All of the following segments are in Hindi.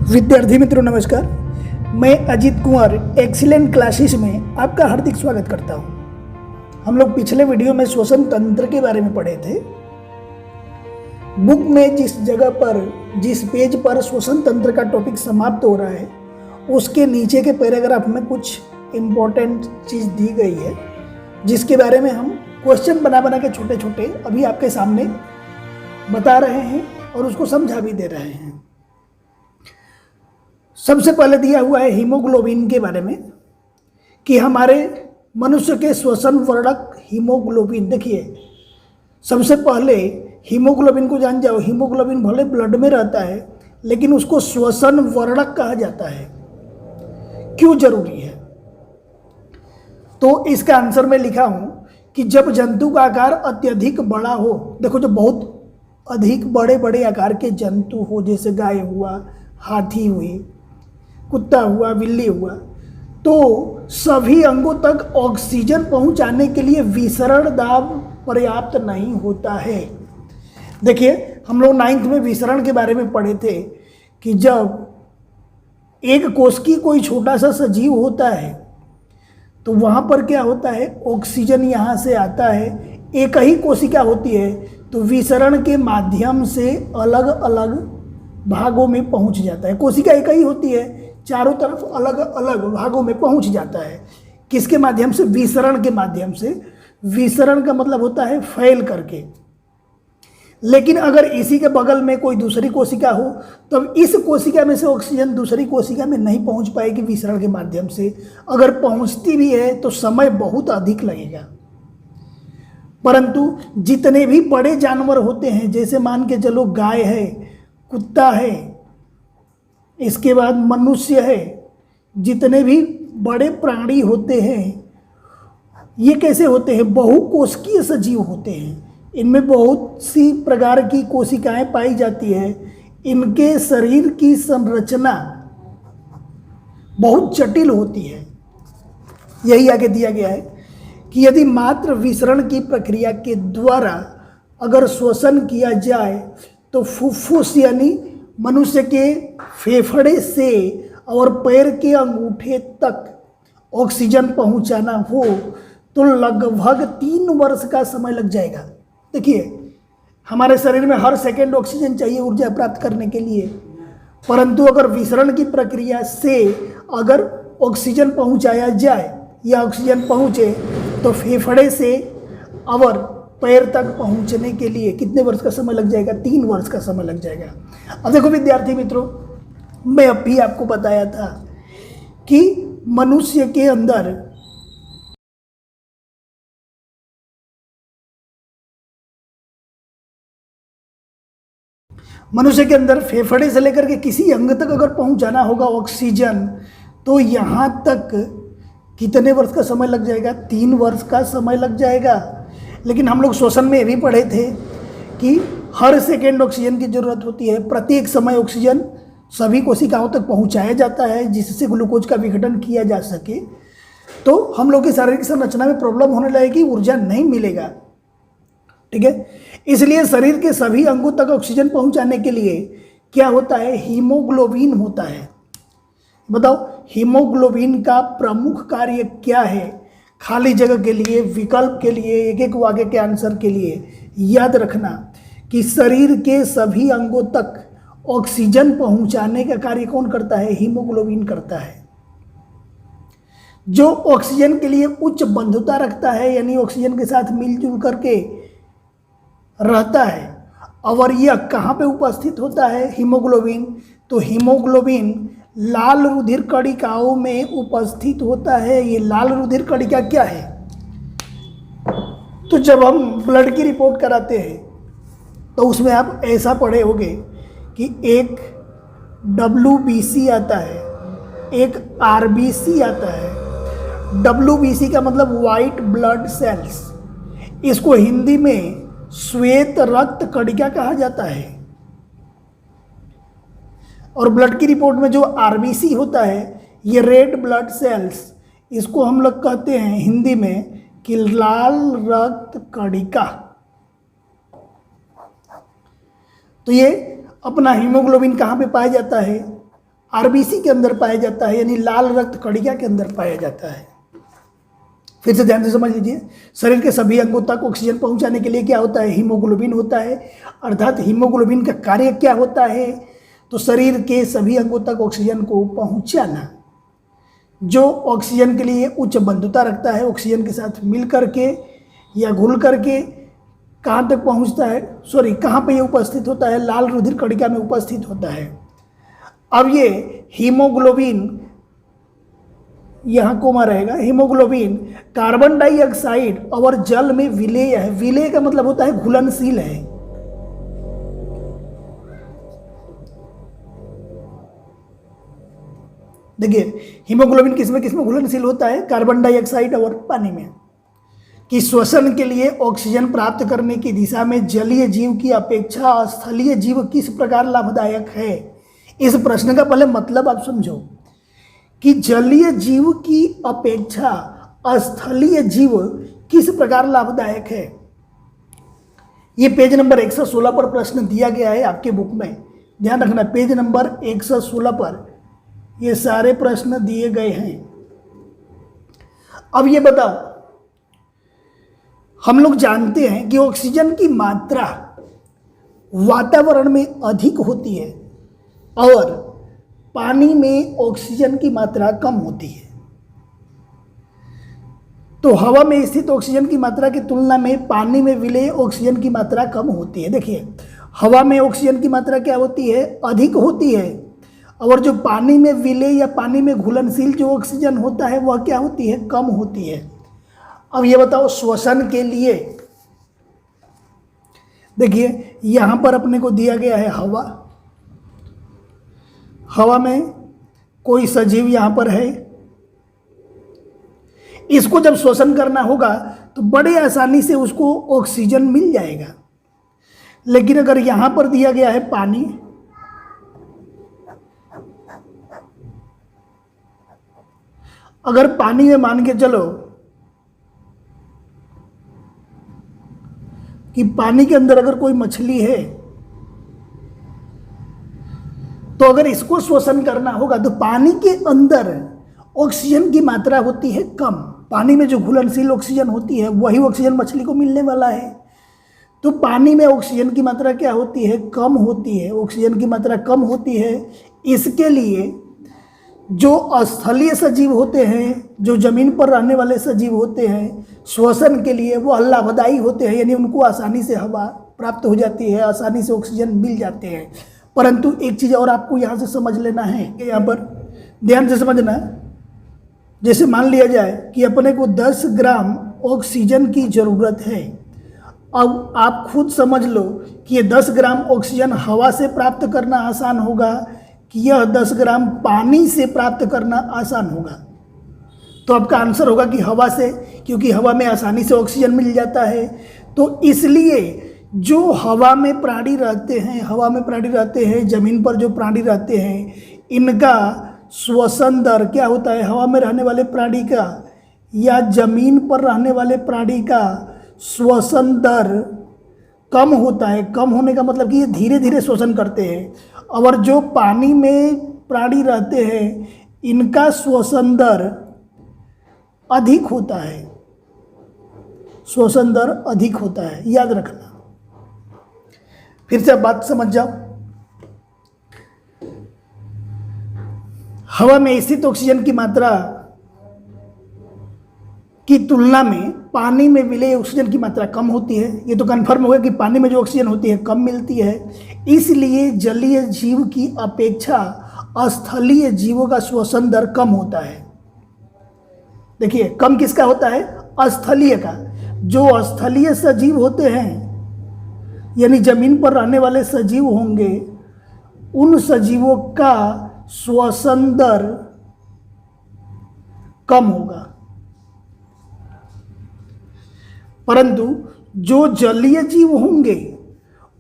विद्यार्थी मित्रों नमस्कार। मैं अजीत कुंवर एक्सीलेंट क्लासेस में आपका हार्दिक स्वागत करता हूं। हम लोग पिछले वीडियो में श्वसन तंत्र के बारे में पढ़े थे। बुक में जिस पेज पर श्वसन तंत्र का टॉपिक समाप्त हो रहा है उसके नीचे के पैराग्राफ में कुछ इम्पोर्टेंट चीज़ दी गई है, जिसके बारे में हम क्वेश्चन बना के छोटे छोटे अभी आपके सामने बता रहे हैं और उसको समझा भी दे रहे हैं। सबसे पहले दिया हुआ है हीमोग्लोबिन के बारे में कि हमारे मनुष्य के श्वसन वर्णक हीमोग्लोबिन। देखिए, सबसे पहले हीमोग्लोबिन को जान जाओ। हीमोग्लोबिन भले ब्लड में रहता है लेकिन उसको श्वसन वर्णक कहा जाता है। क्यों जरूरी है? तो इसका आंसर मैं लिखा हूं कि जब जंतु का आकार अत्यधिक बड़ा हो, देखो जब बहुत अधिक बड़े बड़े आकार के जंतु हो, जैसे गाय हुआ, हाथी हुई, कुत्ता हुआ, बिल्ली हुआ, तो सभी अंगों तक ऑक्सीजन पहुंचाने के लिए विसरण दाब पर्याप्त नहीं होता है। देखिए, हम लोग 9th में विसरण के बारे में पढ़े थे कि जब एक कोशिका कोई छोटा सा सजीव होता है तो वहाँ पर क्या होता है, ऑक्सीजन यहाँ से आता है। एक ही कोशिका होती है तो विसरण के माध्यम से अलग अलग भागों में पहुँच जाता है। कोशिका एक ही होती है, चारों तरफ अलग अलग भागों में पहुंच जाता है। किसके माध्यम से? विसरण के माध्यम से। विसरण का मतलब होता है फैल करके। लेकिन अगर इसी के बगल में कोई दूसरी कोशिका हो तब इस कोशिका में से ऑक्सीजन दूसरी कोशिका में नहीं पहुंच पाएगी विसरण के माध्यम से। अगर पहुंचती भी है तो समय बहुत अधिक लगेगा। परंतु जितने भी बड़े जानवर होते हैं, जैसे मान के चलो गाय है, कुत्ता है, इसके बाद मनुष्य है, जितने भी बड़े प्राणी होते हैं ये कैसे होते हैं? बहुकोशिकीय सजीव होते हैं। इनमें बहुत सी प्रकार की कोशिकाएं पाई जाती है। इनके शरीर की संरचना बहुत जटिल होती है। यही आगे दिया गया है कि यदि मात्र विसरण की प्रक्रिया के द्वारा अगर श्वसन किया जाए तो फुफ्फुस यानी मनुष्य के फेफड़े से और पैर के अंगूठे तक ऑक्सीजन पहुंचाना हो तो लगभग 3 वर्ष का समय लग जाएगा। देखिए, हमारे शरीर में हर सेकंड ऑक्सीजन चाहिए ऊर्जा प्राप्त करने के लिए, परंतु अगर विसरण की प्रक्रिया से अगर ऑक्सीजन पहुंचाया जाए या ऑक्सीजन पहुंचे तो फेफड़े से और पैर तक पहुंचने के लिए कितने वर्ष का समय लग जाएगा? 3 वर्ष का समय लग जाएगा। अब देखो विद्यार्थी मित्रों, मैं अभी आपको बताया था कि मनुष्य के अंदर फेफड़े से लेकर के किसी अंग तक अगर पहुंचाना होगा ऑक्सीजन तो यहाँ तक कितने वर्ष का समय लग जाएगा? 3 वर्ष का समय लग जाएगा। लेकिन हम लोग श्वसन में ये भी पढ़े थे कि हर सेकेंड ऑक्सीजन की ज़रूरत होती है। प्रत्येक समय ऑक्सीजन सभी कोशिकाओं तक पहुंचाया जाता है जिससे ग्लूकोज का विघटन किया जा सके। तो हम लोग की शारीरिक संरचना में प्रॉब्लम होने लगेगी, ऊर्जा नहीं मिलेगा। ठीक है, इसलिए शरीर के सभी अंगों तक ऑक्सीजन पहुंचाने के लिए क्या होता है? हीमोग्लोबिन होता है। बताओ, हीमोग्लोबिन का प्रमुख कार्य क्या है? खाली जगह के लिए, विकल्प के लिए, एक एक वाक्य के आंसर के लिए याद रखना कि शरीर के सभी अंगों तक ऑक्सीजन पहुंचाने का कार्य कौन करता है? हीमोग्लोबिन करता है। जो ऑक्सीजन के लिए उच्च बंधुता रखता है, यानी ऑक्सीजन के साथ मिलजुल करके रहता है। और यह कहाँ पे उपस्थित होता है हीमोग्लोबिन? तो हीमोग्लोबिन लाल रुधिर कणिकाओं में उपस्थित होता है। ये लाल रुधिर कणिका क्या है? तो जब हम ब्लड की रिपोर्ट कराते हैं तो उसमें आप ऐसा पढ़े होंगे कि एक WBC आता है, एक RBC आता है। WBC का मतलब वाइट ब्लड सेल्स, इसको हिंदी में श्वेत रक्त कणिका कहा जाता है। और ब्लड की रिपोर्ट में जो RBC होता है, ये रेड ब्लड सेल्स, इसको हम लोग कहते हैं हिंदी में कि लाल रक्त कणिका। तो ये अपना हीमोग्लोबिन कहाँ पे पाया जाता है? आरबीसी के अंदर पाया जाता है, यानी लाल रक्त कणिका के अंदर पाया जाता है। फिर से ध्यान से समझ लीजिए, शरीर के सभी अंगों तक ऑक्सीजन पहुंचाने के लिए क्या होता है, हीमोग्लोबिन होता है। अर्थात हीमोग्लोबिन का कार्य क्या होता है, तो शरीर के सभी अंगों तक ऑक्सीजन को पहुंचाना। जो ऑक्सीजन के लिए उच्च बंधुता रखता है, ऑक्सीजन के साथ मिल करके या घुल करके कहाँ तक पहुँचता है, कहाँ पे ये उपस्थित होता है, लाल रुधिर कणिका में उपस्थित होता है। अब ये हीमोग्लोबिन यहाँ कोमा रहेगा, हीमोग्लोबिन कार्बन डाइऑक्साइड और जल में विलेय है। विलेय का मतलब होता है घुलनशील है। देखिए हीमोग्लोबिन किसमें किसमें घुलनशील होता है, कार्बन डाइऑक्साइड और पानी में। कि श्वसन के लिए ऑक्सीजन प्राप्त करने की दिशा में जलीय जीव की अपेक्षा स्थलीय जीव किस प्रकार लाभदायक है। इस प्रश्न का पहले मतलब आप समझो कि जलीय जीव की अपेक्षा स्थलीय जीव किस प्रकार लाभदायक है। ये पेज नंबर 116 पर प्रश्न दिया गया है आपके बुक में, ध्यान रखना। पेज नंबर 116 पर ये सारे प्रश्न दिए गए हैं। अब ये बताओ, हम लोग जानते हैं कि ऑक्सीजन की मात्रा वातावरण में अधिक होती है और पानी में ऑक्सीजन की मात्रा कम होती है। तो हवा में स्थित ऑक्सीजन की मात्रा की तुलना में पानी में विलेय ऑक्सीजन की मात्रा कम होती है। देखिए हवा में ऑक्सीजन की मात्रा क्या होती है, अधिक होती है, और जो पानी में विलेय या पानी में घुलनशील जो ऑक्सीजन होता है वह क्या होती है, कम होती है। अब ये बताओ श्वसन के लिए, देखिए यहां पर अपने को दिया गया है हवा, हवा में कोई सजीव यहां पर है, इसको जब श्वसन करना होगा तो बड़े आसानी से उसको ऑक्सीजन मिल जाएगा। लेकिन अगर यहां पर दिया गया है पानी, अगर पानी में मान के चलो कि पानी के अंदर अगर कोई मछली है, तो अगर इसको श्वसन करना होगा तो पानी के अंदर ऑक्सीजन की मात्रा होती है कम। पानी में जो घुलनशील ऑक्सीजन होती है वही ऑक्सीजन मछली को मिलने वाला है। तो पानी में ऑक्सीजन की मात्रा क्या होती है, कम होती है। ऑक्सीजन की मात्रा कम होती है, इसके लिए जो स्थलीय सजीव होते हैं, जो जमीन पर रहने वाले सजीव होते हैं, श्वसन के लिए वो लाभदायी होते हैं, यानी उनको आसानी से हवा प्राप्त हो जाती है, आसानी से ऑक्सीजन मिल जाते हैं। परंतु एक चीज़ और आपको यहाँ से समझ लेना है, यहाँ पर ध्यान से समझना। जैसे मान लिया जाए कि अपने को 10 ग्राम ऑक्सीजन की ज़रूरत है। अब आप खुद समझ लो कि ये 10 ग्राम ऑक्सीजन हवा से प्राप्त करना आसान होगा कि यह 10 ग्राम पानी से प्राप्त करना आसान होगा। तो आपका आंसर होगा कि हवा से, क्योंकि हवा में आसानी से ऑक्सीजन मिल जाता है। तो इसलिए जो हवा में प्राणी रहते हैं, हवा में प्राणी रहते हैं, जमीन पर जो प्राणी रहते हैं, इनका श्वसन दर क्या होता है, हवा में रहने वाले प्राणी का या जमीन पर रहने वाले प्राणी का श्वसन दर कम होता है। कम होने का मतलब कि ये धीरे धीरे श्वसन करते हैं, और जो पानी में प्राणी रहते हैं इनका श्वसन दर अधिक होता है, श्वसन दर अधिक होता है, याद रखना। फिर से आप बात समझ जाओ। हवा में स्थित ऑक्सीजन की मात्रा की तुलना में पानी में विलेय ऑक्सीजन की मात्रा कम होती है। ये तो कन्फर्म हो गया कि पानी में जो ऑक्सीजन होती है कम मिलती है, इसलिए जलीय जीव की अपेक्षा स्थलीय जीवों का श्वसन दर कम होता है। देखिए कम किसका होता है, स्थलीय का। जो स्थलीय सजीव होते हैं यानी जमीन पर रहने वाले सजीव होंगे, उन सजीवों का श्वसन दर कम होगा। परंतु जो जलीय जीव होंगे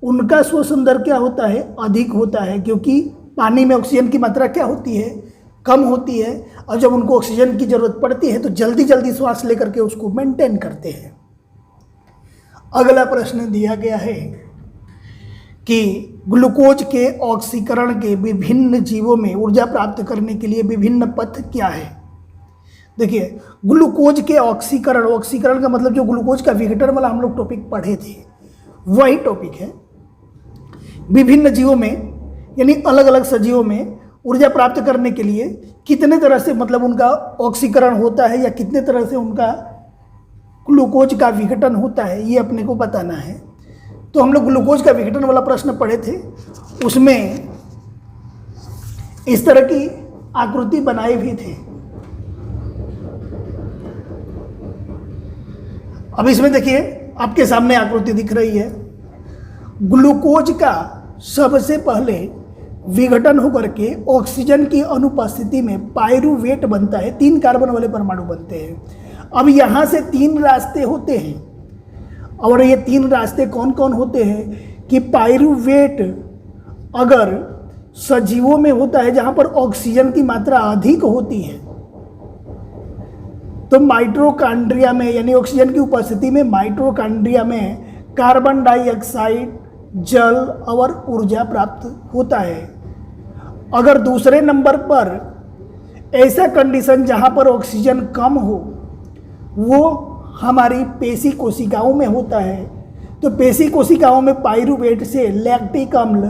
उनका श्वसन दर क्या होता है, अधिक होता है, क्योंकि पानी में ऑक्सीजन की मात्रा क्या होती है, कम होती है, और जब उनको ऑक्सीजन की ज़रूरत पड़ती है तो जल्दी जल्दी श्वास लेकर के उसको मेंटेन करते हैं। अगला प्रश्न दिया गया है कि ग्लूकोज के ऑक्सीकरण के विभिन्न जीवों में ऊर्जा प्राप्त करने के लिए विभिन्न पथ क्या है। देखिए, ग्लूकोज के ऑक्सीकरण, ऑक्सीकरण का मतलब जो ग्लूकोज का विघटन वाला हम लोग टॉपिक पढ़े थे वही टॉपिक है। विभिन्न जीवों में यानी अलग अलग सजीवों में ऊर्जा प्राप्त करने के लिए कितने तरह से मतलब उनका ऑक्सीकरण होता है या कितने तरह से उनका ग्लूकोज का विघटन होता है, ये अपने को बताना है। तो हम लोग ग्लूकोज का विघटन वाला प्रश्न पढ़े थे, उसमें इस तरह की आकृति बनाई भी थी। अब इसमें देखिए आपके सामने आकृति दिख रही है। ग्लूकोज का सबसे पहले विघटन होकर के ऑक्सीजन की अनुपस्थिति में पाइरूवेट बनता है, 3 कार्बन वाले परमाणु बनते हैं। अब यहाँ से 3 रास्ते होते हैं और ये 3 रास्ते कौन कौन होते हैं कि पाइरूवेट अगर सजीवों में होता है जहाँ पर ऑक्सीजन की मात्रा अधिक होती है तो माइटोकॉन्ड्रिया में यानी ऑक्सीजन की उपस्थिति में माइटोकॉन्ड्रिया में कार्बन डाइऑक्साइड, जल और ऊर्जा प्राप्त होता है। अगर दूसरे नंबर पर ऐसा कंडीशन जहाँ पर ऑक्सीजन कम हो वो हमारी पेशी कोशिकाओं में होता है, तो पेशी कोशिकाओं में पाइरूवेट से लैक्टिक अम्ल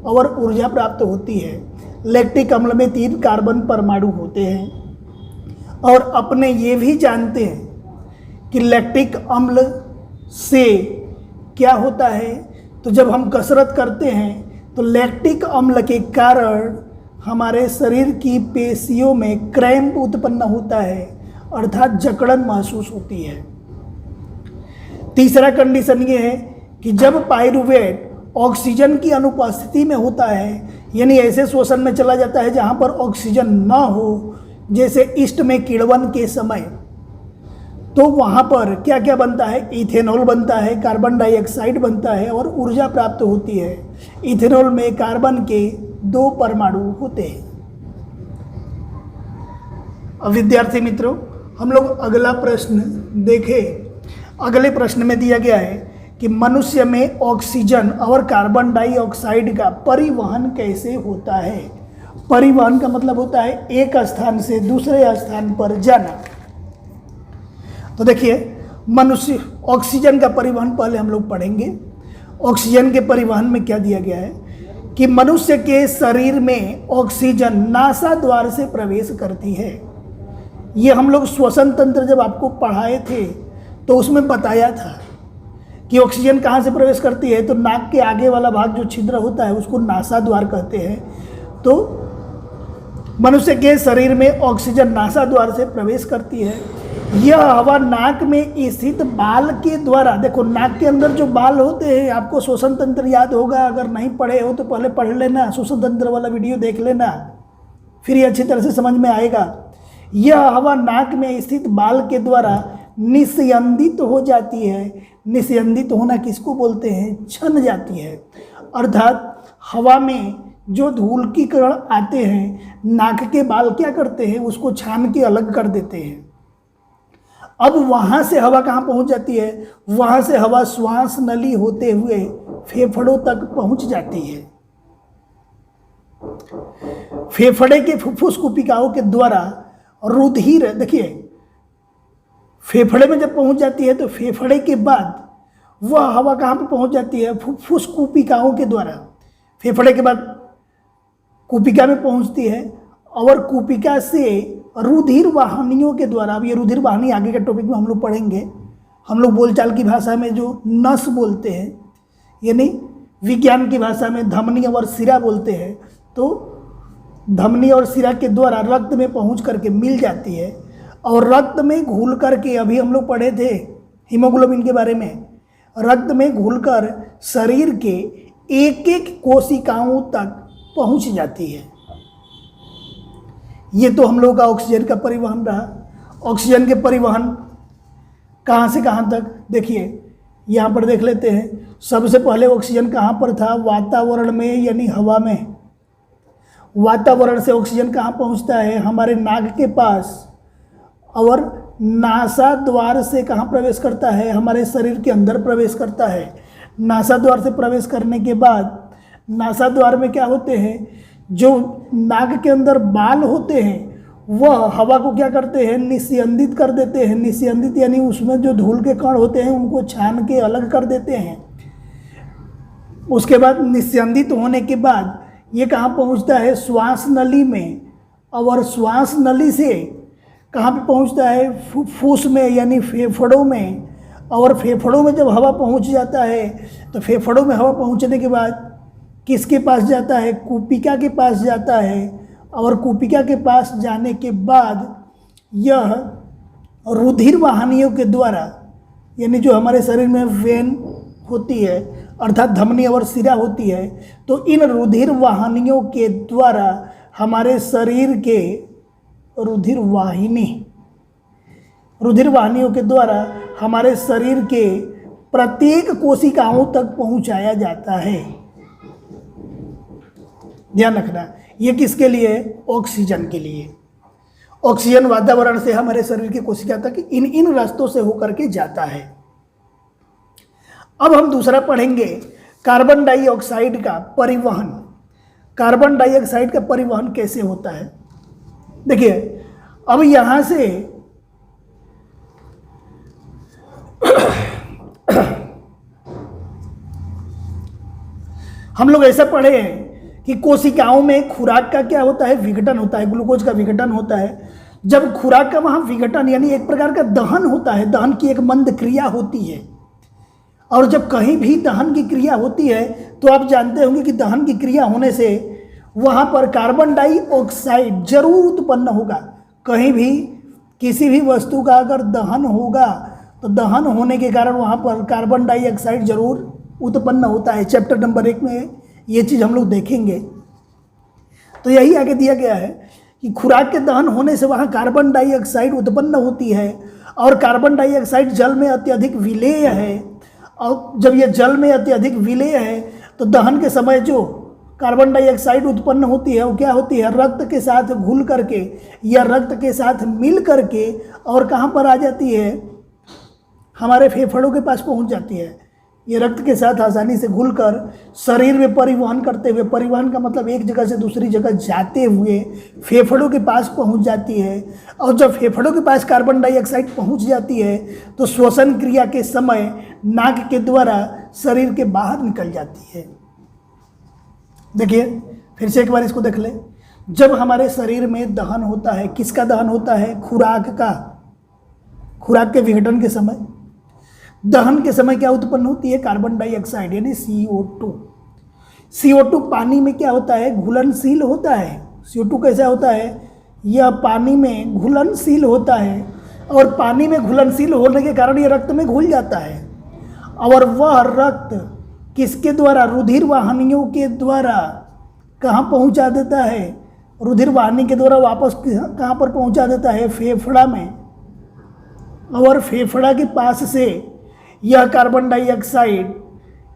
और ऊर्जा प्राप्त होती है। लैक्टिक अम्ल में 3 कार्बन परमाणु होते हैं और अपने ये भी जानते हैं कि लैक्टिक अम्ल से क्या होता है। तो जब हम कसरत करते हैं तो लैक्टिक अम्ल के कारण हमारे शरीर की पेशियों में क्रैम्प उत्पन्न होता है, अर्थात जकड़न महसूस होती है। तीसरा कंडीशन ये है कि जब पाइरूवेट ऑक्सीजन की अनुपस्थिति में होता है यानी ऐसे श्वसन में चला जाता है जहाँ पर ऑक्सीजन न हो, जैसे ईस्ट में किण्वन के समय, तो वहाँ पर क्या क्या बनता है, इथेनॉल बनता है, कार्बन डाइऑक्साइड बनता है और ऊर्जा प्राप्त होती है। इथेनॉल में कार्बन के 2 परमाणु होते हैं। अब विद्यार्थी मित्रों हम लोग अगला प्रश्न देखें। अगले प्रश्न में दिया गया है कि मनुष्य में ऑक्सीजन और कार्बन डाइऑक्साइड का परिवहन कैसे होता है। परिवहन का मतलब होता है एक स्थान से दूसरे स्थान पर जाना। तो देखिए मनुष्य ऑक्सीजन का परिवहन पहले हम लोग पढ़ेंगे। ऑक्सीजन के परिवहन में क्या दिया गया है कि मनुष्य के शरीर में ऑक्सीजन नासा द्वार से प्रवेश करती है। ये हम लोग श्वसन तंत्र जब आपको पढ़ाए थे तो उसमें बताया था कि ऑक्सीजन कहाँ से प्रवेश करती है। तो नाक के आगे वाला भाग जो छिद्र होता है उसको नासा द्वार कहते हैं। तो मनुष्य के शरीर में ऑक्सीजन नासा द्वार से प्रवेश करती है। यह हवा नाक में स्थित बाल के द्वारा, देखो नाक के अंदर जो बाल होते हैं, आपको श्वसन तंत्र याद होगा, अगर नहीं पढ़े हो तो पहले पढ़ लेना, श्वसन तंत्र वाला वीडियो देख लेना, फिर ये अच्छी तरह से समझ में आएगा। यह हवा नाक में स्थित बाल के द्वारा निस्यंदित हो जाती है। निस्यंदित होना किसको बोलते हैं, छन जाती है। अर्थात हवा में जो धूल की कण आते हैं नाक के बाल क्या करते हैं, उसको छान के अलग कर देते हैं। अब वहाँ से हवा कहाँ पहुँच जाती है, वहाँ से हवा श्वास नली होते हुए फेफड़ों तक पहुँच जाती है। फेफड़े के फुफ्फुस कुपिकाओं के द्वारा रुधिर, देखिए फेफड़े में जब पहुँच जाती है तो फेफड़े के बाद वह हवा कहाँ पे पहुँच जाती है, फुफ्फुस कुपिकाओं के द्वारा। फेफड़े के बाद कुपिका में पहुँचती है और कुपिका से रुधिर वाहिनियों के द्वारा, अब ये रुधिर वाहिनी आगे के टॉपिक में हम लोग पढ़ेंगे। हम लोग बोलचाल की भाषा में जो नस बोलते हैं, यानी विज्ञान की भाषा में धमनी और सिरा बोलते हैं, तो धमनी और सिरा के द्वारा रक्त में पहुंच करके मिल जाती है और रक्त में घुल करके, अभी हम लोग पढ़े थे हीमोग्लोबिन के बारे में, रक्त में घुलकर शरीर के एक एक कोशिकाओं तक पहुंच जाती है। ये तो हम लोग का ऑक्सीजन का परिवहन रहा। ऑक्सीजन के परिवहन कहाँ से कहाँ तक, देखिए यहाँ पर देख लेते हैं। सबसे पहले ऑक्सीजन कहाँ पर था, वातावरण में यानी हवा में। वातावरण से ऑक्सीजन कहाँ पहुँचता है, हमारे नाक के पास, और नासा द्वार से कहाँ प्रवेश करता है, हमारे शरीर के अंदर प्रवेश करता है। नासा द्वार से प्रवेश करने के बाद नासा द्वार में क्या होते हैं, जो नाक के अंदर बाल होते हैं वह हवा को क्या करते हैं, निस्यंदित कर देते हैं। निस्यंदित यानी उसमें जो धूल के कण होते हैं उनको छान के अलग कर देते हैं। उसके बाद निस्यंदित होने के बाद ये कहाँ पहुँचता है, श्वास नली में, और श्वास नली से कहाँ पे पहुँचता है, फूस में यानी फेफड़ों में। और फेफड़ों में जब हवा पहुँच जाता है तो फेफड़ों में हवा पहुँचने के बाद किसके पास जाता है, कूपिका के पास जाता है। और कूपिका के पास जाने के बाद यह रुधिर वाहिनियों के द्वारा, यानी जो हमारे शरीर में वेन होती है अर्थात धमनी और शिरा होती है, तो इन रुधिर वाहिनियों के द्वारा हमारे शरीर के रुधिर वाहिनियों के द्वारा हमारे शरीर के प्रत्येक कोशिकाओं तक पहुंचाया जाता है। ध्यान रखना, ये किसके लिए, ऑक्सीजन के लिए। ऑक्सीजन वातावरण से हमारे शरीर की कोशिका तक इन रास्तों से होकर के जाता है। अब हम दूसरा पढ़ेंगे कार्बन डाइऑक्साइड का परिवहन। कार्बन डाइऑक्साइड का परिवहन कैसे होता है। देखिए अब यहां से हम लोग ऐसा पढ़े हैं कि कोशिकाओं में खुराक का क्या होता है, विघटन होता है, ग्लूकोज का विघटन होता है। जब खुराक का वहां विघटन यानी एक प्रकार का दहन होता है, दहन की एक मंद क्रिया होती है। और जब कहीं भी दहन की क्रिया होती है तो आप जानते होंगे कि दहन की क्रिया होने से वहां पर कार्बन डाइऑक्साइड जरूर उत्पन्न होगा। कहीं भी किसी भी वस्तु का अगर दहन होगा तो दहन होने के कारण वहां पर कार्बन डाइऑक्साइड जरूर उत्पन्न होता है। चैप्टर नंबर 1 में ये चीज़ हम लोग देखेंगे। तो यही आगे दिया गया है कि खुराक के दहन होने से वहाँ कार्बन डाइऑक्साइड उत्पन्न होती है और कार्बन डाइऑक्साइड जल में अत्यधिक विलेय है। और जब ये जल में अत्यधिक विलेय है तो दहन के समय जो कार्बन डाइऑक्साइड उत्पन्न होती है वो क्या होती है, रक्त के साथ घुल करके या रक्त के साथ मिल करके और कहाँ पर आ जाती है, हमारे फेफड़ों के पास पहुँच जाती है। ये रक्त के साथ आसानी से घुलकर शरीर में परिवहन करते हुए, परिवहन का मतलब एक जगह से दूसरी जगह जाते हुए फेफड़ों के पास पहुंच जाती है। और जब फेफड़ों के पास कार्बन डाइऑक्साइड पहुंच जाती है तो श्वसन क्रिया के समय नाक के द्वारा शरीर के बाहर निकल जाती है। देखिए फिर से एक बार इसको देख ले। जब हमारे शरीर में दहन होता है, किसका दहन होता है, खुराक का। खुराक के विघटन के समय, दहन के समय क्या उत्पन्न होती है, कार्बन डाइऑक्साइड यानी CO2। CO2 पानी में क्या होता है, घुलनशील होता है। CO2 कैसा होता है, यह पानी में घुलनशील होता है और पानी में घुलनशील होने के कारण ये रक्त में घुल जाता है। और वह रक्त किसके द्वारा, रुधिर वाहिनियों के द्वारा कहाँ पहुँचा देता है, रुधिर वाहिनी के द्वारा वापस कहाँ पर पहुँचा देता है, फेफड़ा में। और फेफड़ा के पास से यह कार्बन डाइऑक्साइड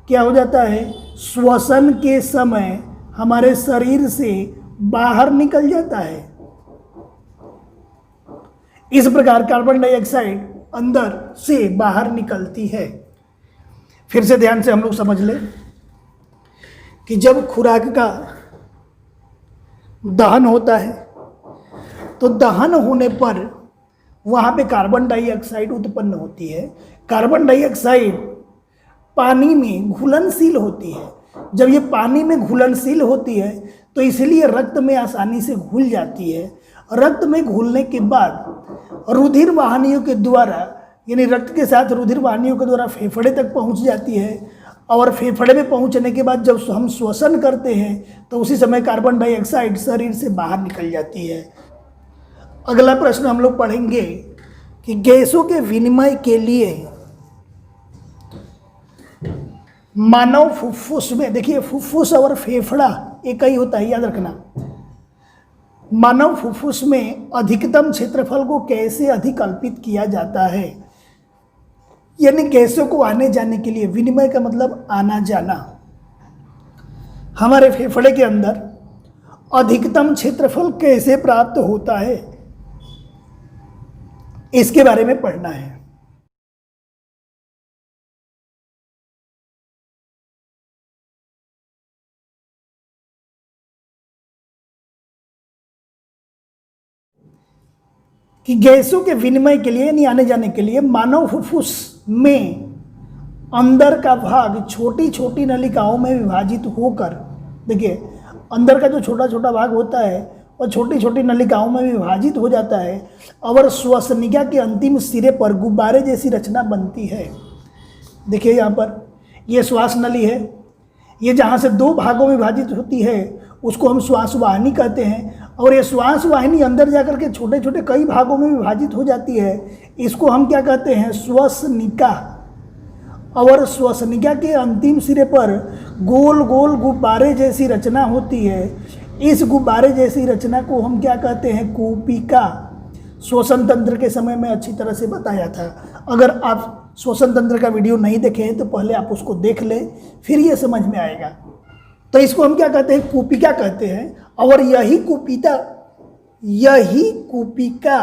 क्या हो जाता है, श्वसन के समय हमारे शरीर से बाहर निकल जाता है। इस प्रकार कार्बन डाइऑक्साइड अंदर से बाहर निकलती है। फिर से ध्यान से हम लोग समझ लें कि जब खुराक का दहन होता है तो दहन होने पर वहाँ पे कार्बन डाइऑक्साइड उत्पन्न होती है। कार्बन डाइऑक्साइड पानी में घुलनशील होती है। जब ये पानी में घुलनशील होती है तो इसलिए रक्त में आसानी से घुल जाती है। रक्त में घुलने के बाद रुधिर वाहिनियों के द्वारा यानी रक्त के साथ रुधिर वाहिनियों के द्वारा फेफड़े तक पहुंच जाती है। और फेफड़े में पहुंचने के बाद जब हम श्वसन करते हैं तो उसी समय कार्बन डाइऑक्साइड शरीर से बाहर निकल जाती है। अगला प्रश्न हम लोग पढ़ेंगे कि गैसों के विनिमय के लिए मानव फुफ्फुस में, देखिए फुफ्फुस और फेफड़ा एक ही होता है, याद रखना। मानव फुफ्फुस में अधिकतम क्षेत्रफल को कैसे अधिकल्पित किया जाता है, यानी गैसों को आने जाने के लिए, विनिमय का मतलब आना जाना। हमारे फेफड़े के अंदर अधिकतम क्षेत्रफल कैसे प्राप्त होता है, इसके बारे में पढ़ना है। कि गैसों के विनिमय के लिए यानी आने जाने के लिए मानव फुफ्फुस में अंदर का भाग छोटी छोटी नलिकाओं में विभाजित होकर, देखिए अंदर का जो छोटा छोटा भाग होता है और छोटी छोटी नलिकाओं में विभाजित हो जाता है और श्वसनिका के अंतिम सिरे पर गुब्बारे जैसी रचना बनती है। देखिए यहाँ पर ये श्वास नली है, ये जहाँ से दो भागों में विभाजित होती है उसको हम श्वास वाहिनी कहते हैं, और ये श्वास वाहिनी अंदर जाकर के छोटे छोटे कई भागों में विभाजित हो जाती है, इसको हम क्या कहते हैं, श्वसनिका। और श्वसनिका के अंतिम सिरे पर गोल गोल गुब्बारे जैसी रचना होती है, इस गुब्बारे जैसी रचना को हम क्या कहते हैं, कूपिका। श्वसन तंत्र के समय में अच्छी तरह से बताया था, अगर आप श्वसन तंत्र का वीडियो नहीं देखे हैं तो पहले आप उसको देख लें, फिर ये समझ में आएगा। तो इसको हम क्या कहते हैं, कूपिका कहते हैं। और यही कूपिका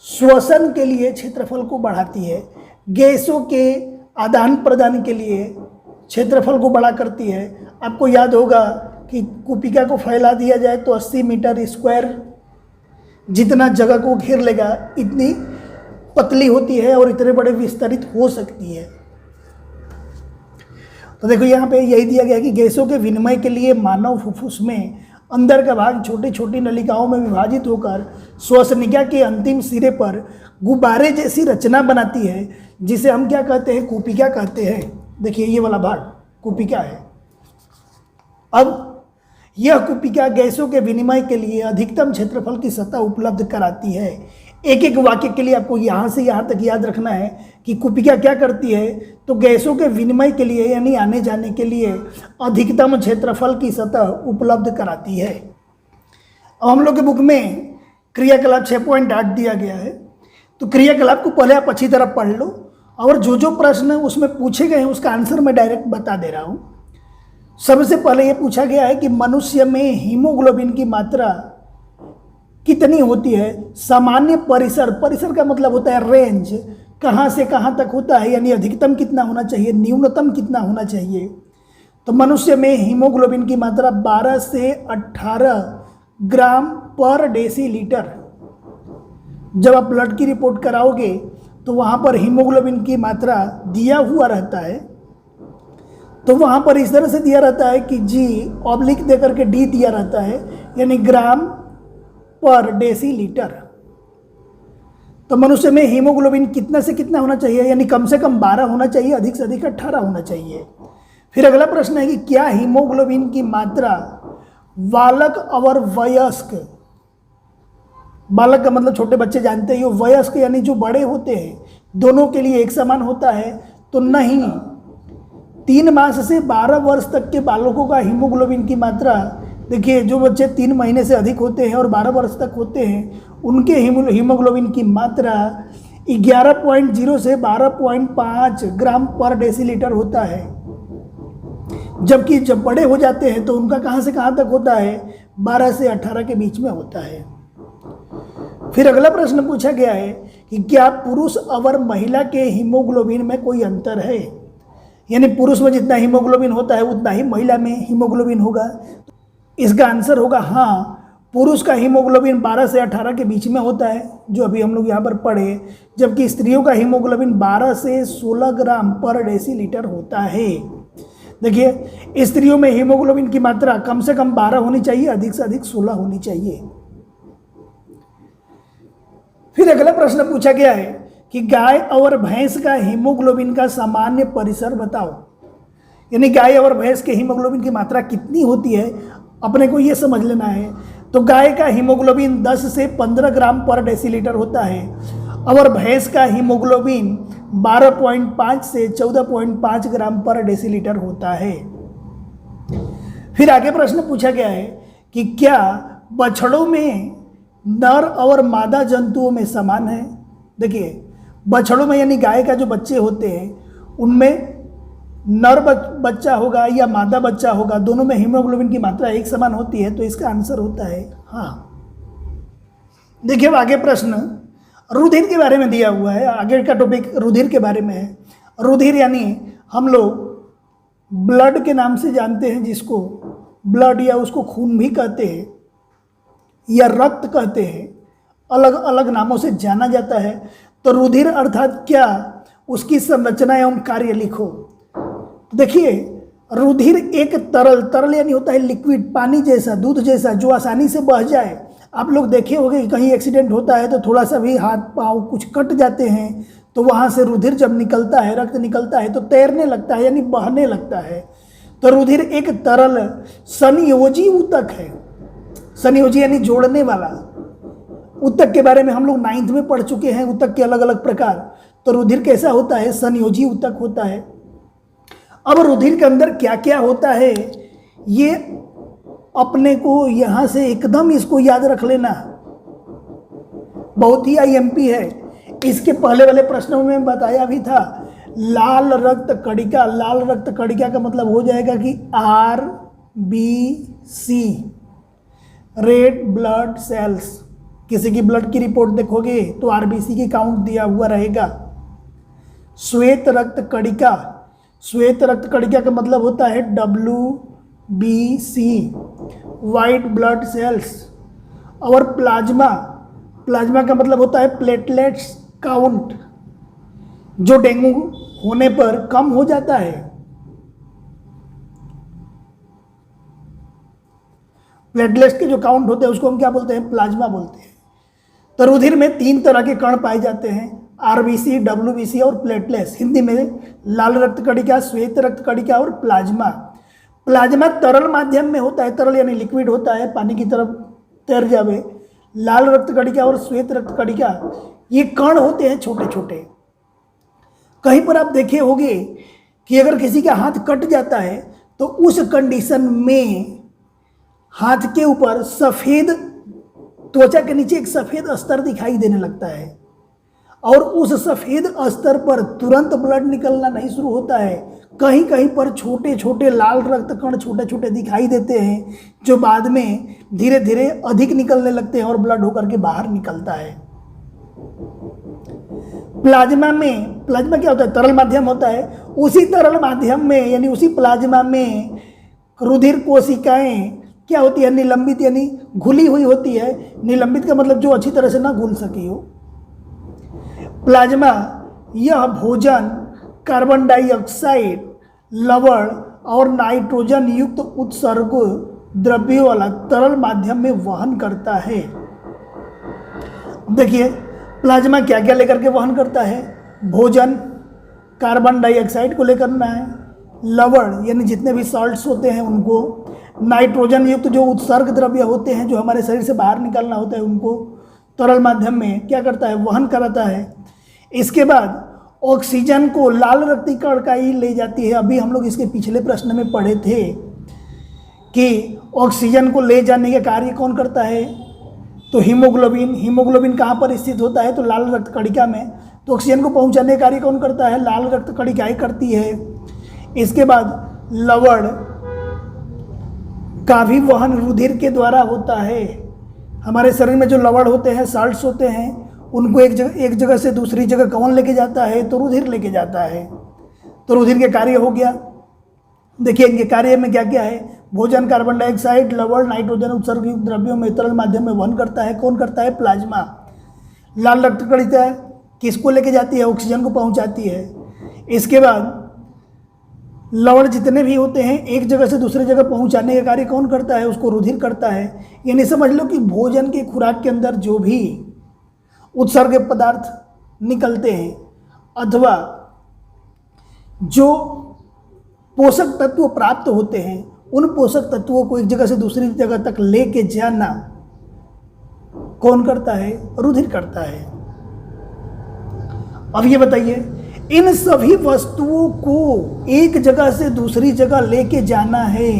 श्वसन के लिए क्षेत्रफल को बढ़ाती है, गैसों के आदान प्रदान के लिए क्षेत्रफल को बड़ा करती है। आपको याद होगा कि कूपिका को फैला दिया जाए तो 80 मीटर स्क्वायर जितना जगह को घेर लेगा, इतनी पतली होती है और इतने बड़े विस्तरित हो सकती है। तो देखो यहाँ पे यही दिया गया कि गैसों के विनिमय के लिए मानव फुफ्फुस में अंदर का भाग छोटी छोटी नलिकाओं में विभाजित होकर श्वसनिका के अंतिम सिरे पर गुब्बारे जैसी रचना बनाती है, जिसे हम क्या कहते हैं, कूपिका कहते हैं। देखिए ये वाला भाग कूपिका है। अब यह कूपिका गैसों के विनिमय के लिए अधिकतम क्षेत्रफल की सतह उपलब्ध कराती है। एक एक वाक्य के लिए आपको यहाँ से यहाँ तक याद रखना है कि कूपिका क्या करती है, तो गैसों के विनिमय के लिए यानी आने जाने के लिए अधिकतम क्षेत्रफल की सतह उपलब्ध कराती है। अब हम लोग के बुक में क्रियाकलाप 6.8 दिया गया है, तो क्रियाकलाप को पहले आप अच्छी तरह पढ़ लो, और जो जो प्रश्न उसमें पूछे गए हैं उसका आंसर मैं डायरेक्ट बता दे रहा हूँ। सबसे पहले ये पूछा गया है कि मनुष्य में हीमोग्लोबिन की मात्रा कितनी होती है। सामान्य परिसर, परिसर का मतलब होता है रेंज, कहाँ से कहाँ तक होता है, यानी अधिकतम कितना होना चाहिए, न्यूनतम कितना होना चाहिए। तो मनुष्य में हीमोग्लोबिन की मात्रा 12 से 18 ग्राम पर डेसीलीटर। जब आप ब्लड की रिपोर्ट कराओगे तो वहाँ पर हीमोग्लोबिन की मात्रा दिया हुआ रहता है, तो वहाँ पर इस तरह से दिया रहता है कि जी ऑब्लिक दे करके डी दिया रहता है, यानी ग्राम पर डेसीलीटर। तो मनुष्य में हीमोग्लोबिन कितना से कितना होना चाहिए, यानी कम से कम 12 होना चाहिए, अधिक से अधिक 18 होना चाहिए। फिर अगला प्रश्न है कि क्या हीमोग्लोबिन की मात्रा बालक और वयस्क, बालक का मतलब छोटे बच्चे जानते ही हो, वयस्क यानी जो बड़े होते हैं, दोनों के लिए एक समान होता है? तो नहीं, 3 मास से 12 वर्ष तक के बालकों का हीमोग्लोबिन की मात्रा, देखिए जो बच्चे 3 महीने से अधिक होते हैं और 12 वर्ष तक होते हैं, उनके हीमोग्लोबिन की मात्रा 11.0 से 12.5 ग्राम पर डेसीलीटर होता है। जबकि जब बड़े हो जाते हैं तो उनका कहाँ से कहाँ तक होता है, 12 से 18 के बीच में होता है। फिर अगला प्रश्न पूछा गया है कि क्या पुरुष और महिला के हीमोग्लोबिन में कोई अंतर है, यानी पुरुष में जितना हीमोग्लोबिन होता है उतना ही महिला में हीमोग्लोबिन होगा। इसका आंसर होगा हाँ, पुरुष का हीमोग्लोबिन 12 से 18 के बीच में होता है, जो अभी हम लोग यहाँ पर पढ़े, जबकि स्त्रियों का हीमोग्लोबिन 12 से 16 ग्राम पर डेसीलीटर होता है। देखिए स्त्रियों में हीमोग्लोबिन की मात्रा कम से कम 12 होनी चाहिए, अधिक से अधिक 16 होनी चाहिए। फिर अगला प्रश्न पूछा गया है कि गाय और भैंस का हीमोग्लोबिन का सामान्य परिसर बताओ, यानी गाय और भैंस के हीमोग्लोबिन की मात्रा कितनी होती है, अपने को ये समझ लेना है। तो गाय का हीमोग्लोबिन 10 से 15 ग्राम पर डेसीलीटर होता है और भैंस का हीमोग्लोबिन 12.5 से 14.5 ग्राम पर डेसीलीटर होता है। फिर आगे प्रश्न पूछा गया है कि क्या बछड़ों में नर और मादा जंतुओं में समान है। देखिए बछड़ों में यानी गाय का जो बच्चे होते हैं उनमें नर बच्चा होगा या मादा बच्चा होगा, दोनों में हीमोग्लोबिन की मात्रा एक समान होती है, तो इसका आंसर होता है हाँ। देखिए आगे प्रश्न रुधिर के बारे में दिया हुआ है, आगे का टॉपिक रुधिर के बारे में है। रुधिर यानी हम लोग ब्लड के नाम से जानते हैं, जिसको ब्लड या उसको खून भी कहते हैं या रक्त कहते हैं। अलग अलग नामों से जाना जाता है। तो रुधिर अर्थात क्या, उसकी संरचना एवं कार्य लिखो। देखिए, रुधिर एक तरल यानी होता है लिक्विड, पानी जैसा, दूध जैसा, जो आसानी से बह जाए। आप लोग देखे होंगे कि कहीं एक्सीडेंट होता है तो थोड़ा सा भी हाथ पाँव कुछ कट जाते हैं तो वहाँ से रुधिर जब निकलता है, रक्त निकलता है तो तैरने लगता है यानी बहने लगता है। तो रुधिर एक तरल संयोजी ऊतक है। संयोजी यानी जोड़ने वाला। ऊतक के बारे में हम लोग 9th में पढ़ चुके हैं, ऊतक के अलग अलग प्रकार। तो रुधिर कैसा होता है, संयोजी ऊतक होता है। अब रुधिर के अंदर क्या क्या होता है ये अपने को यहाँ से एकदम इसको याद रख लेना, बहुत ही IMP है। इसके पहले वाले प्रश्नों में बताया भी था, लाल रक्त कणिका। लाल रक्त कणिका का मतलब हो जाएगा कि RBC, रेड ब्लड सेल्स। किसी की ब्लड की रिपोर्ट देखोगे तो RBC की काउंट दिया हुआ रहेगा। श्वेत रक्त कणिका, श्वेत रक्त कणिका का मतलब होता है WBC, वाइट ब्लड सेल्स। और प्लाज्मा, प्लाज्मा का मतलब होता है प्लेटलेट्स काउंट, जो डेंगू होने पर कम हो जाता है। प्लेटलेट्स के जो काउंट होते हैं उसको हम क्या बोलते हैं, प्लाज्मा बोलते हैं। तो रुधिर में 3 तरह के कण पाए जाते हैं, RBC, WBC और प्लेटलेट्स। हिंदी में लाल रक्त कणिका, श्वेत रक्त कणिका और प्लाज्मा। प्लाज्मा तरल माध्यम में होता है, तरल यानी लिक्विड होता है, पानी की तरफ तैर जावे। लाल रक्त कणिका और श्वेत रक्त कणिका ये कण होते हैं छोटे छोटे। कहीं पर आप देखे होंगे कि अगर किसी का हाथ कट जाता है तो उस कंडीशन में हाथ के ऊपर सफ़ेद, त्वचा के नीचे एक सफ़ेद अस्तर दिखाई देने लगता है और उस सफ़ेद अस्तर पर तुरंत ब्लड निकलना नहीं शुरू होता है। कहीं कहीं पर छोटे छोटे लाल रक्त कण छोटे छोटे दिखाई देते हैं जो बाद में धीरे धीरे अधिक निकलने लगते हैं और ब्लड होकर के बाहर निकलता है। प्लाज्मा में, प्लाज्मा क्या होता है, तरल माध्यम होता है। उसी तरल माध्यम में यानी उसी प्लाज्मा में रुधिर कोशिकाएं क्या होती है, निलंबित यानी घुली हुई होती है। निलंबित का मतलब जो अच्छी तरह से ना घुल सकी हो। प्लाज्मा यह भोजन, कार्बन डाइऑक्साइड, लवण और नाइट्रोजन युक्त उत्सर्ग द्रव्यों वाला तरल माध्यम में वहन करता है। देखिए प्लाज्मा क्या क्या लेकर के वहन करता है, भोजन, कार्बन डाइऑक्साइड को लेकर ना है, लवण यानी जितने भी सॉल्ट्स होते हैं उनको, नाइट्रोजन युक्त जो उत्सर्ग द्रव्य होते हैं जो हमारे शरीर से बाहर निकलना होता है उनको तरल माध्यम में क्या करता है, वहन कराता है। इसके बाद ऑक्सीजन को लाल रक्तिकण का ही ले जाती है। अभी हम लोग इसके पिछले प्रश्न में पढ़े थे कि ऑक्सीजन को ले जाने का कार्य कौन करता है, तो हीमोग्लोबिन। हीमोग्लोबिन कहाँ पर स्थित होता है, तो लाल रक्त कणिका में। तो ऑक्सीजन को पहुँचाने का कार्य कौन करता है, लाल रक्त कणिका ही करती है। इसके बाद लवण का भी वहन रुधिर के द्वारा होता है। हमारे शरीर में जो लवण होते हैं, साल्ट्स होते हैं, उनको एक जगह से दूसरी जगह कौन लेके जाता है, तो रुधिर लेके जाता है। तो रुधिर के कार्य हो गया। देखिए इनके कार्य में क्या क्या है, भोजन, कार्बन डाइऑक्साइड, लवण, नाइट्रोजन उत्सर्ग युक्त द्रव्यों में तरल माध्यम में वहन करता है। कौन करता है, प्लाज्मा। लाल रक्त कणिका किसको लेके जाती है, ऑक्सीजन को पहुंचाती है। इसके बाद लवण जितने भी होते हैं एक जगह से दूसरी जगह पहुंचाने का कार्य कौन करता है, उसको रुधिर करता है। यानी समझ लो कि भोजन के खुराक के अंदर जो भी उत्सर्ग पदार्थ निकलते हैं अथवा जो पोषक तत्व प्राप्त होते हैं उन पोषक तत्वों को एक जगह से दूसरी जगह तक लेके जाना कौन करता है, रुधिर करता है। अब ये बताइए इन सभी वस्तुओं को एक जगह से दूसरी जगह लेके जाना है,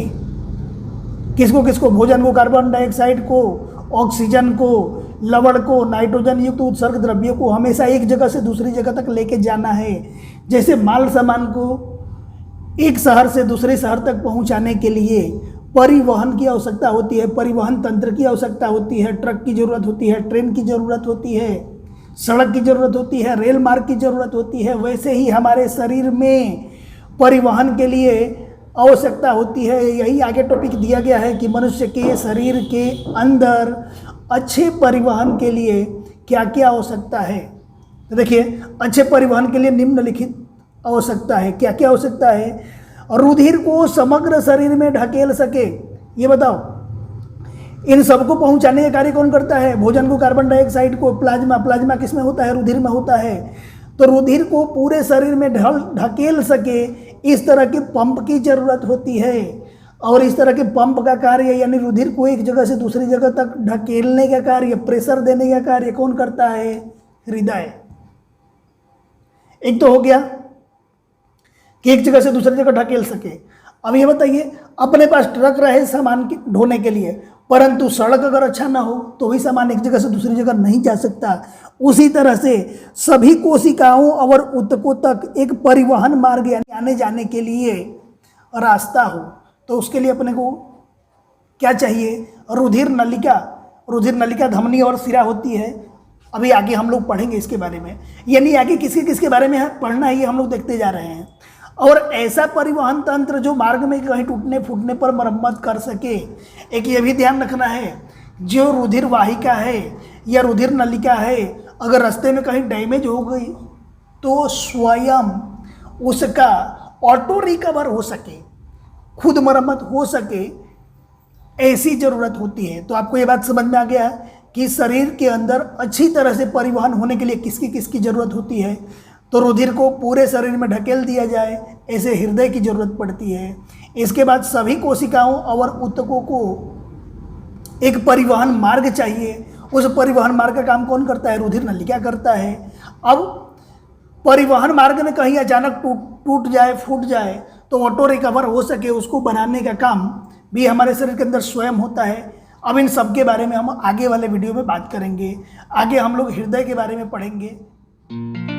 किसको किसको, भोजन को, कार्बन डाइऑक्साइड को, ऑक्सीजन को, लवण को, नाइट्रोजन युक्त उत्सर्ग द्रव्यों को हमेशा एक जगह से दूसरी जगह तक लेके जाना है। जैसे माल सामान को एक शहर से दूसरे शहर तक पहुंचाने के लिए परिवहन की आवश्यकता होती है, परिवहन तंत्र की आवश्यकता होती है, ट्रक की ज़रूरत होती है, ट्रेन की ज़रूरत होती है, सड़क की ज़रूरत होती है, रेल मार्ग की ज़रूरत होती है। वैसे ही हमारे शरीर में परिवहन के लिए आवश्यकता होती है। यही आगे टॉपिक दिया गया है कि मनुष्य के शरीर के अंदर अच्छे परिवहन के लिए क्या क्या आवश्यकता है। तो देखिए, अच्छे परिवहन के लिए निम्नलिखित आवश्यकता है। क्या क्या आवश्यकता है? रुधिर को समग्र शरीर में ढकेल सके, ये बताओ। इन सबको पहुंचाने का कार्य कौन करता है? भोजन को, कार्बन डाइऑक्साइड को, प्लाज्मा। प्लाज्मा किस में होता है? रुधिर में होता है। तो रुधिर को पूरे शरीर में ढकेल सके, इस तरह के पंप की जरूरत होती है। और इस तरह के पंप का कार्य, यानी रुधिर को एक जगह से दूसरी जगह तक ढकेलने का कार्य, प्रेशर देने का कार्य कौन करता है? हृदय। एक तो हो गया कि एक जगह से दूसरी जगह ढकेल सके। अब ये बताइए, अपने पास ट्रक रहे सामान ढोने के लिए, परंतु सड़क अगर अच्छा ना हो तो वही सामान एक जगह से दूसरी जगह नहीं जा सकता। उसी तरह से सभी कोशिकाओं और ऊतकों तक एक परिवहन मार्ग, यानी आने जाने के लिए रास्ता हो, तो उसके लिए अपने को क्या चाहिए? रुधिर नलिका। रुधिर नलिका धमनी और सिरा होती है। अभी आगे हम लोग पढ़ेंगे इसके बारे में, यानी आगे किसके बारे में पढ़ना है ये हम लोग देखते जा रहे हैं। और ऐसा परिवहन तंत्र जो मार्ग में कहीं टूटने फूटने पर मरम्मत कर सके। एक ये भी ध्यान रखना है, जो रुधिर वाहिका है या रुधिर नलिका है, अगर रास्ते में कहीं डैमेज हो गई तो स्वयं उसका ऑटो रिकवर हो सके, खुद मरम्मत हो सके, ऐसी ज़रूरत होती है। तो आपको ये बात समझ में आ गया कि शरीर के अंदर अच्छी तरह से परिवहन होने के लिए किसकी ज़रूरत होती है। तो रुधिर को पूरे शरीर में ढकेल दिया जाए, ऐसे हृदय की ज़रूरत पड़ती है। इसके बाद सभी कोशिकाओं और ऊतकों को एक परिवहन मार्ग चाहिए। उस परिवहन मार्ग का काम कौन करता है? रुधिर नलिका करता है। अब परिवहन मार्ग में कहीं अचानक टूट जाए, फूट जाए, तो ऑटो रिकवर हो सके, उसको बनाने का काम भी हमारे शरीर के अंदर स्वयं होता है। अब इन सब के बारे में हम आगे वाले वीडियो में बात करेंगे। आगे हम लोग हृदय के बारे में पढ़ेंगे।